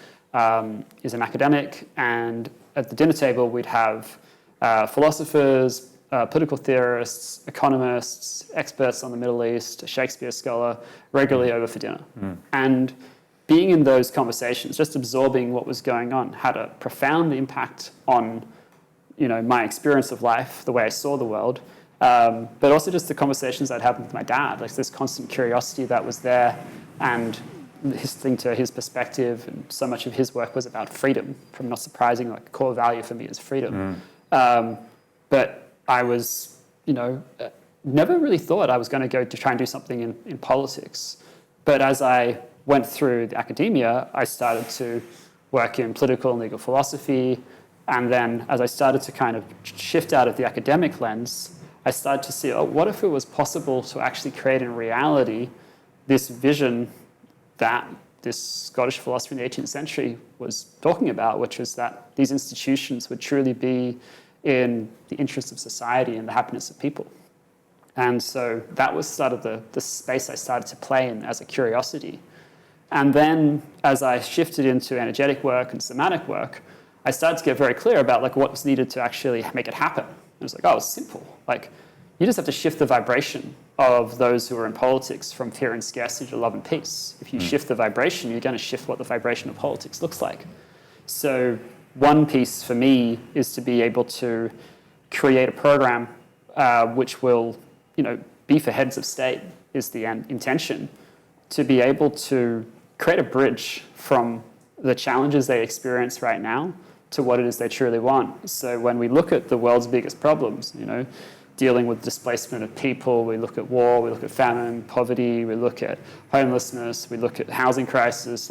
S2: is an academic, and at the dinner table we'd have philosophers, political theorists, economists, experts on the Middle East, a Shakespeare scholar, regularly over for dinner. And being in those conversations, just absorbing what was going on, had a profound impact on, my experience of life, the way I saw the world, but also just the conversations I'd had with my dad, like this constant curiosity that was there, and listening to his perspective. And so much of his work was about freedom, from not surprising, like a core value for me is freedom. But I was, never really thought I was going to go to try and do something in politics. But as I went through the academia, I started to work in political and legal philosophy. And then as I started to kind of shift out of the academic lens, I started to see, what if it was possible to actually create in reality this vision that this Scottish philosopher in the 18th century was talking about, which was that these institutions would truly be in the interests of society and the happiness of people. And so that was sort of the space I started to play in as a curiosity. And then as I shifted into energetic work and somatic work, I started to get very clear about what was needed to actually make it happen. It was it's simple. You just have to shift the vibration of those who are in politics from fear and scarcity to love and peace. If you shift the vibration, you're going to shift what the vibration of politics looks like. So one piece for me is to be able to create a program which will, be for heads of state, is the intention, to be able to create a bridge from the challenges they experience right now to what it is they truly want. So when we look at the world's biggest problems, dealing with displacement of people, we look at war, we look at famine, poverty, we look at homelessness, we look at housing crisis,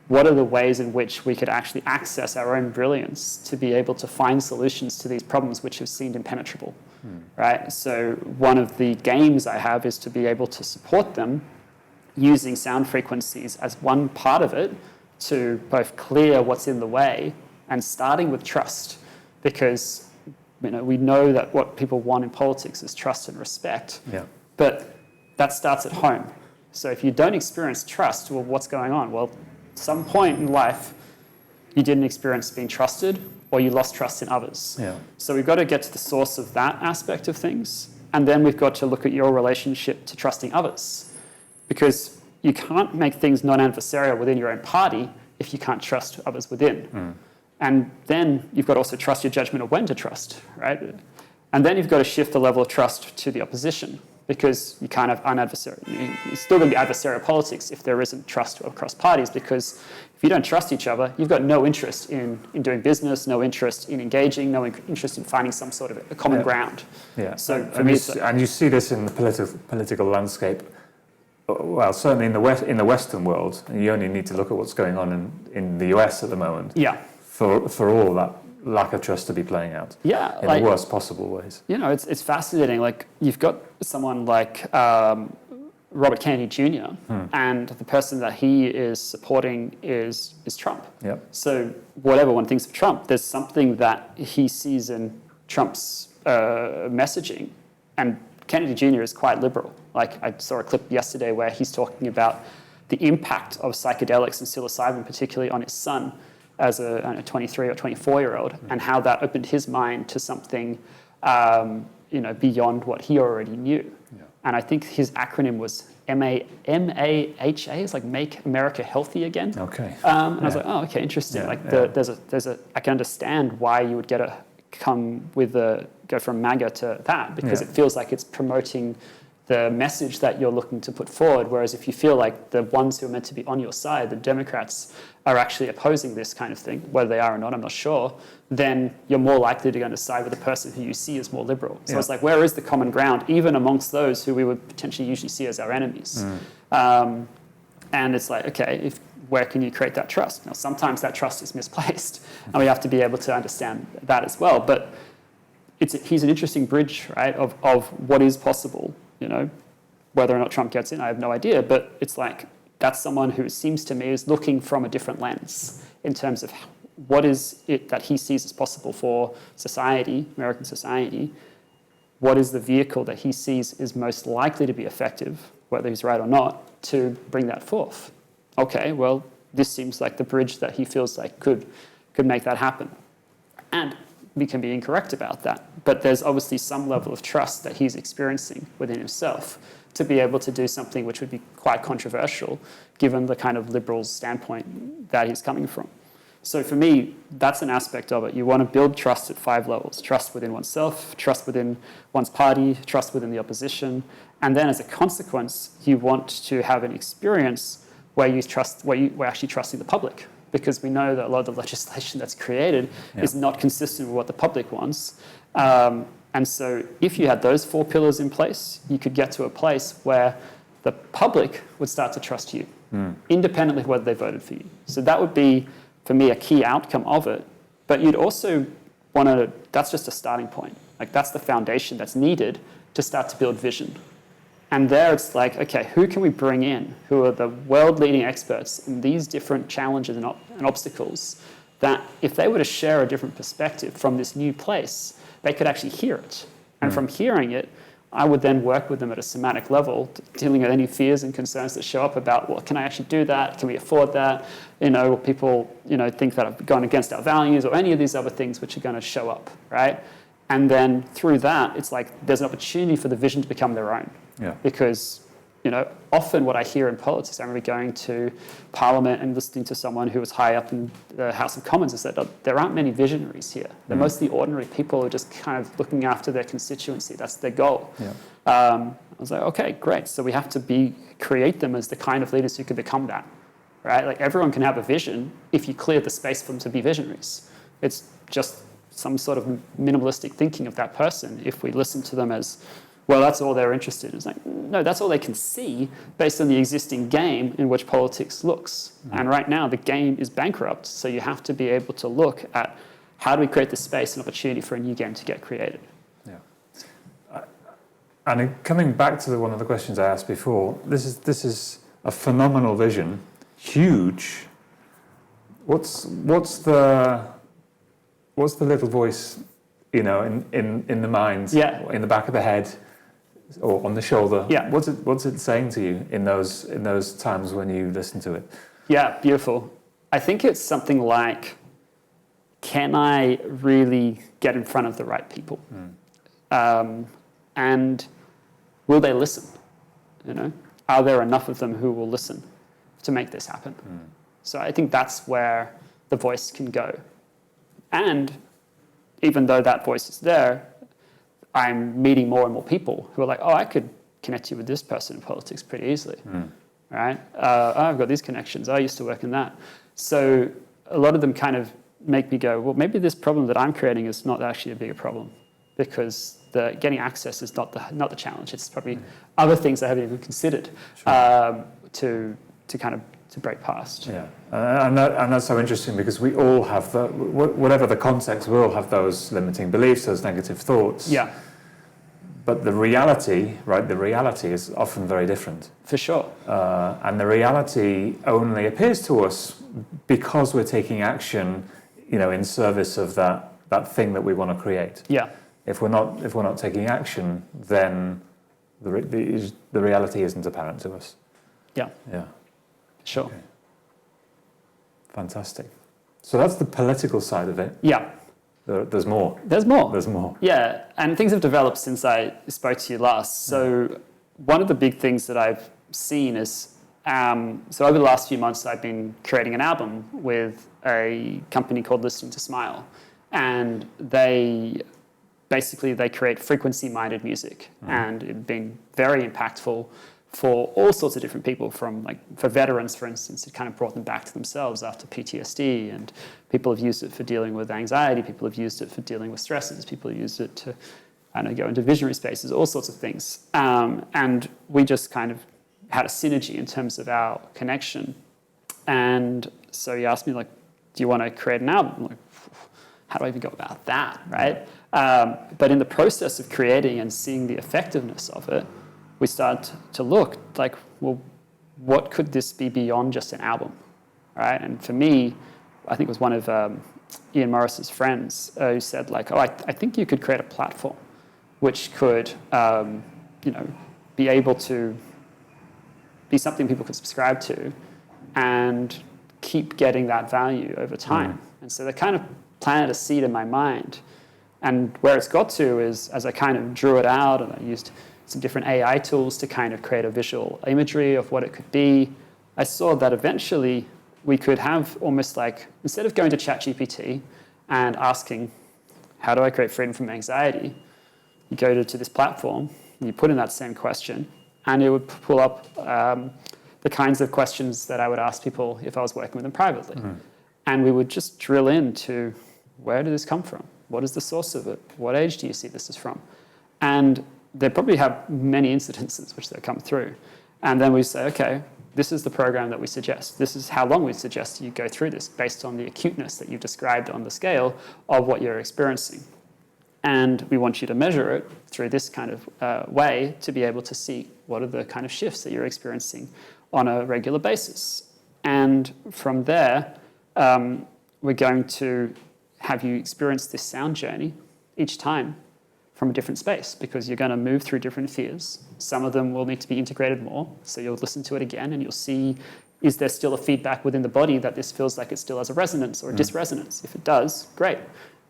S2: what are the ways in which we could actually access our own brilliance to be able to find solutions to these problems which have seemed impenetrable, right? So one of the games I have is to be able to support them using sound frequencies as one part of it to both clear what's in the way, and starting with trust, because we know that what people want in politics is trust and respect, but that starts at home. So if you don't experience trust, well, what's going on? Well, at some point in life, you didn't experience being trusted, or you lost trust in others. So we've got to get to the source of that aspect of things, and then we've got to look at your relationship to trusting others, because you can't make things non-adversarial within your own party if you can't trust others within. And then you've got to also trust your judgment of when to trust, right? And then you've got to shift the level of trust to the opposition, because you can't have unadversarial. It's still going to be adversarial politics if there isn't trust across parties, because if you don't trust each other, you've got no interest in doing business, no interest in engaging, no interest in finding some sort of a common ground. So for me,
S1: and you see this in the political landscape. Well, certainly in the Western world, and you only need to look at what's going on in the US at the moment. For all that lack of trust to be playing out. In the worst possible ways.
S2: It's fascinating. You've got someone like Robert Kennedy Jr. And the person that he is supporting is Trump. So whatever one thinks of Trump, there's something that he sees in Trump's messaging, and Kennedy Jr. is quite liberal. I saw a clip yesterday where he's talking about the impact of psychedelics and psilocybin, particularly on his son as a 23 or 24-year-old, and how that opened his mind to something, beyond what he already knew. And I think his acronym was MAHA, it's Make America Healthy Again. And I was okay, interesting. I can understand why you would go from MAGA to that, because it feels like it's promoting the message that you're looking to put forward. Whereas if you feel like the ones who are meant to be on your side, the Democrats, are actually opposing this kind of thing, whether they are or not, I'm not sure, then you're more likely to go to side with the person who you see as more liberal. So it's like, where is the common ground, even amongst those who we would potentially usually see as our enemies? And it's like, okay, where can you create that trust? Now, sometimes that trust is misplaced, and we have to be able to understand that as well. But he's an interesting bridge, right, of what is possible. Whether or not Trump gets in, I have no idea. But it's like, that's someone who seems to me is looking from a different lens in terms of what is it that he sees as possible for society, American society. What is the vehicle that he sees is most likely to be effective, whether he's right or not, to bring that forth? Okay, well, this seems like the bridge that he feels like could make that happen. And we can be incorrect about that. But there's obviously some level of trust that he's experiencing within himself to be able to do something which would be quite controversial, given the kind of liberal standpoint that he's coming from. So for me, that's an aspect of it. You want to build trust at 5 levels: trust within oneself, trust within one's party, trust within the opposition. And then as a consequence, you want to have an experience where we're actually trusting the public, because we know that a lot of the legislation that's created is not consistent with what the public wants. And so if you had those 4 pillars in place, you could get to a place where the public would start to trust you, independently of whether they voted for you. So that would be, for me, a key outcome of it. But you'd also want to, that's just a starting point. Like, that's the foundation that's needed to start to build vision. And there it's like, okay, who can we bring in who are the world-leading experts in these different challenges and obstacles, that if they were to share a different perspective from this new place, they could actually hear it. And from hearing it, I would then work with them at a somatic level, dealing with any fears and concerns that show up about, well, can I actually do that? Can we afford that? Will people, think that I've gone against our values, or any of these other things which are going to show up, right? And then through that, it's like there's an opportunity for the vision to become their own. Yeah. Because, often what I hear in politics, I remember going to Parliament and listening to someone who was high up in the House of Commons and said, there aren't many visionaries here. They're mostly ordinary people who are just kind of looking after their constituency. That's their goal. Yeah. I was like, okay, great. So we have to create them as the kind of leaders who can become that, right? Like, everyone can have a vision if you clear the space for them to be visionaries. It's just some sort of minimalistic thinking of that person if we listen to them as, well, that's all they're interested in. It's like, no, that's all they can see based on the existing game in which politics looks. And right now, the game is bankrupt. So you have to be able to look at, how do we create the space and opportunity for a new game to get created?
S1: Yeah. And coming back to one of the questions I asked before, this is a phenomenal vision, huge. What's the little voice, in the mind, in the back of the head, or on the shoulder?
S2: Yeah.
S1: What's it saying to you in those times when you listen to it?
S2: Yeah, beautiful. I think it's something like, can I really get in front of the right people? And will they listen? Are there enough of them who will listen to make this happen? So I think that's where the voice can go. And even though that voice is there, I'm meeting more and more people who are like, oh, I could connect you with this person in politics pretty easily, right? I've got these connections. I used to work in that. So a lot of them kind of make me go, well, maybe this problem that I'm creating is not actually a bigger problem, because getting access is not the challenge. It's probably other things I haven't even considered to break past.
S1: Yeah, and that's so interesting, because we all have whatever the context, we all have those limiting beliefs, those negative thoughts.
S2: Yeah.
S1: But the reality, right? The reality is often very different.
S2: For sure.
S1: And the reality only appears to us because we're taking action, in service of that thing that we want to create.
S2: Yeah.
S1: If we're not taking action, then the reality isn't apparent to us.
S2: Yeah.
S1: Yeah.
S2: Sure.
S1: Okay. Fantastic. So that's the political side of it.
S2: Yeah.
S1: There's more.
S2: There's more.
S1: There's more.
S2: Yeah, and things have developed since I spoke to you last. So one of the big things that I've seen is, so over the last few months, I've been creating an album with a company called Listening to Smile. And they basically they create frequency-minded music, and it's been very impactful for all sorts of different people, from like for veterans, for instance. It kind of brought them back to themselves after PTSD, and people have used it for dealing with anxiety, people have used it for dealing with stresses, people have used it to, I don't know, go into visionary spaces, all sorts of things. And we just kind of had a synergy in terms of our connection. And so he asked me, like, do you want to create an album? I'm like, how do I even go about that, right? But in the process of creating and seeing the effectiveness of it, we started to look like, well, what could this be beyond just an album, right? And for me, I think it was one of Ian Morris's friends who said, like, I think you could create a platform which could, be able to be something people could subscribe to and keep getting that value over time. And so they kind of planted a seed in my mind. And where it's got to is, as I kind of drew it out and I used some different AI tools to kind of create a visual imagery of what it could be, I saw that eventually we could have almost like, instead of going to ChatGPT and asking, how do I create freedom from anxiety? You go to this platform, you put in that same question, and it would pull up the kinds of questions that I would ask people if I was working with them privately. And we would just drill into, where did this come from? What is the source of it? What age do you see this is from? And they probably have many incidences which they come through. And then we say, okay, this is the program that we suggest. This is how long we suggest you go through this based on the acuteness that you've described on the scale of what you're experiencing. And we want you to measure it through this kind of way to be able to see what are the kind of shifts that you're experiencing on a regular basis. And from there, we're going to have you experience this sound journey each time from a different space, because you're going to move through different fears. Some of them will need to be integrated more. So you'll listen to it again and you'll see, is there still a feedback within the body that this feels like it still has a resonance or a dysresonance? If it does, great.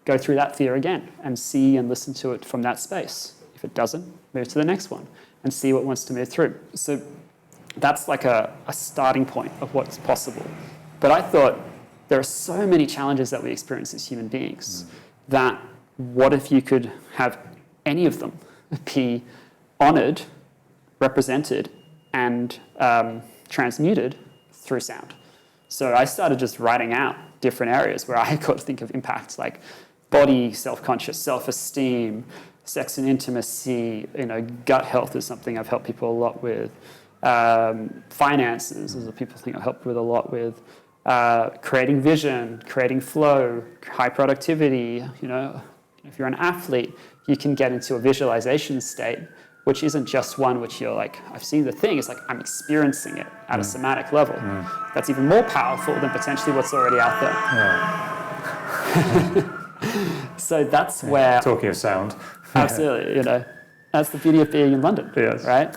S2: Go through that fear again and see and listen to it from that space. If it doesn't, move to the next one and see what wants to move through. So that's like a starting point of what's possible. But I thought there are so many challenges that we experience as human beings that what if you could have any of them be honored, represented, and transmuted through sound? So I started just writing out different areas where I could think of impacts, like body, self-conscious, self-esteem, sex and intimacy, gut health is something I've helped people a lot with. Finances is what people think I've helped with a lot with. Creating vision, creating flow, high productivity. If you're an athlete, you can get into a visualization state, which isn't just one which you're like, I've seen the thing. It's like, I'm experiencing it at a somatic level. That's even more powerful than potentially what's already out there. So that's where...
S1: Talking of sound.
S2: Absolutely, that's the beauty of being in London,
S1: yes.
S2: Right?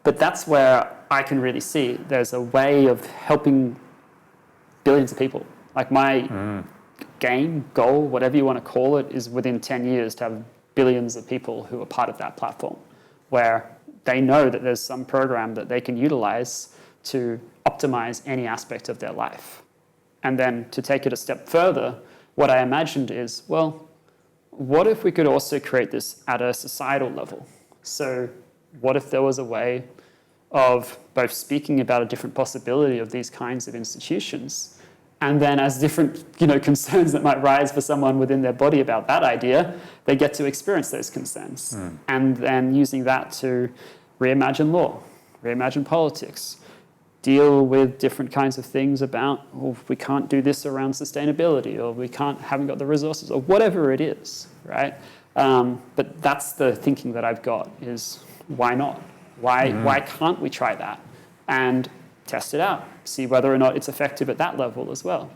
S2: But that's where I can really see there's a way of helping billions of people. Like my goal, whatever you want to call it, is within 10 years to have billions of people who are part of that platform, where they know that there's some program that they can utilize to optimize any aspect of their life. And then to take it a step further, what I imagined is, well, what if we could also create this at a societal level? So what if there was a way of both speaking about a different possibility of these kinds of institutions, and then as different concerns that might rise for someone within their body about that idea, they get to experience those concerns. And then using that to reimagine law, reimagine politics, deal with different kinds of things about, we can't do this around sustainability, or we haven't got the resources, or whatever it is, right? But that's the thinking that I've got, is why not? Why can't we try that and test it out, see whether or not it's effective at that level as well?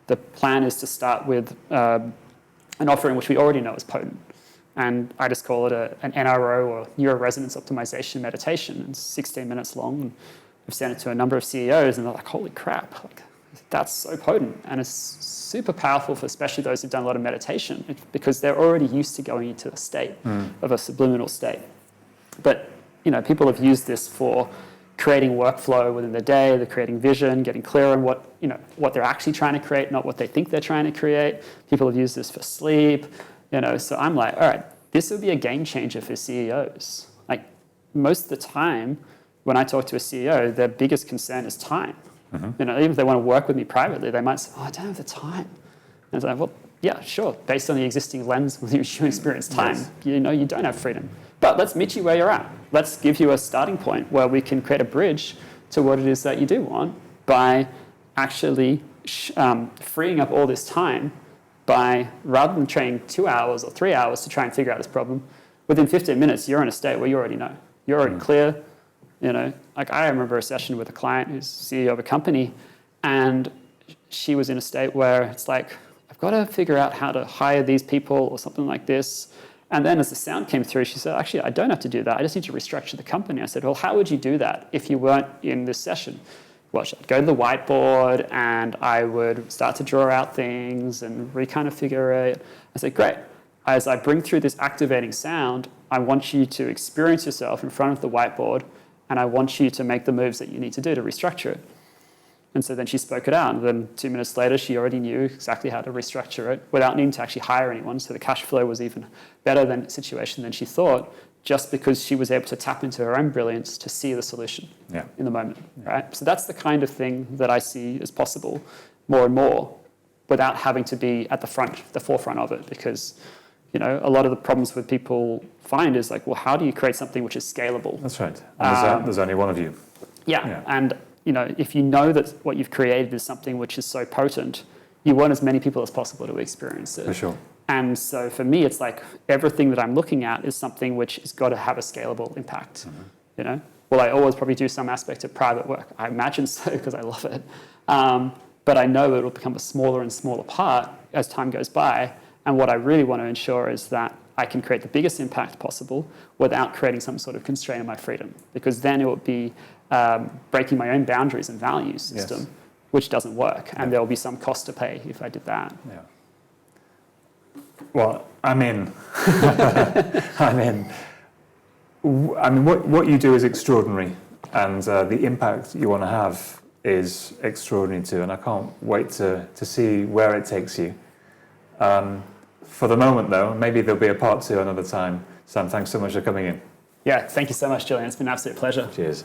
S2: The plan is to start with an offering which we already know is potent. And I just call it an NRO, or Neuro Resonance Optimisation meditation. It's 16 minutes long. And I've sent it to a number of CEOs, and they're like, holy crap, that's so potent. And it's super powerful for especially those who've done a lot of meditation, because they're already used to going into a state of a subliminal state. But people have used this for creating workflow within the day, they're creating vision, getting clear on what they're actually trying to create, not what they think they're trying to create. People have used this for sleep. So I'm like, all right, this would be a game changer for CEOs. Like most of the time when I talk to a CEO, their biggest concern is time. Even if they want to work with me privately, they might say, I don't have the time. And it's like, well, yeah, sure. Based on the existing lens with your experience time,
S1: Yes.
S2: you don't have freedom. But let's meet you where you're at. Let's give you a starting point where we can create a bridge to what it is that you do want by actually freeing up all this time by, rather than training 2 hours or 3 hours to try and figure out this problem, within 15 minutes, you're in a state where you already know. You're already clear. Like I remember a session with a client who's CEO of a company, and she was in a state where it's like, I've got to figure out how to hire these people or something like this. And then as the sound came through, she said, actually, I don't have to do that. I just need to restructure the company. I said, well, how would you do that if you weren't in this session? Well, I'd go to the whiteboard and I would start to draw out things and kind of figure it. I said, great. As I bring through this activating sound, I want you to experience yourself in front of the whiteboard, and I want you to make the moves that you need to do to restructure it. And so then she spoke it out, and then 2 minutes later, she already knew exactly how to restructure it without needing to actually hire anyone. So the cash flow was even better than the situation than she thought, just because she was able to tap into her own brilliance to see the solution in the moment, right? So that's the kind of thing that I see as possible more and more without having to be at the forefront of it, because a lot of the problems that people find is like, well, how do you create something which is scalable?
S1: That's right. And there's only one of you.
S2: Yeah. And if you know that what you've created is something which is so potent, you want as many people as possible to experience it.
S1: For sure.
S2: And so for me, it's like everything that I'm looking at is something which has got to have a scalable impact. Will I always probably do some aspect of private work? I imagine so, because I love it. But I know it will become a smaller and smaller part as time goes by. And what I really want to ensure is that I can create the biggest impact possible without creating some sort of constraint on my freedom, because then it would be breaking my own boundaries and value system, which doesn't work. And there will be some cost to pay if I did that.
S1: Yeah. Well, I'm in. What you do is extraordinary, and the impact you want to have is extraordinary too. And I can't wait to see where it takes you. For the moment, though, maybe there'll be a part 2 another time. Sam, thanks so much for coming in.
S2: Yeah, thank you so much, Julian. It's been an absolute pleasure.
S1: Cheers.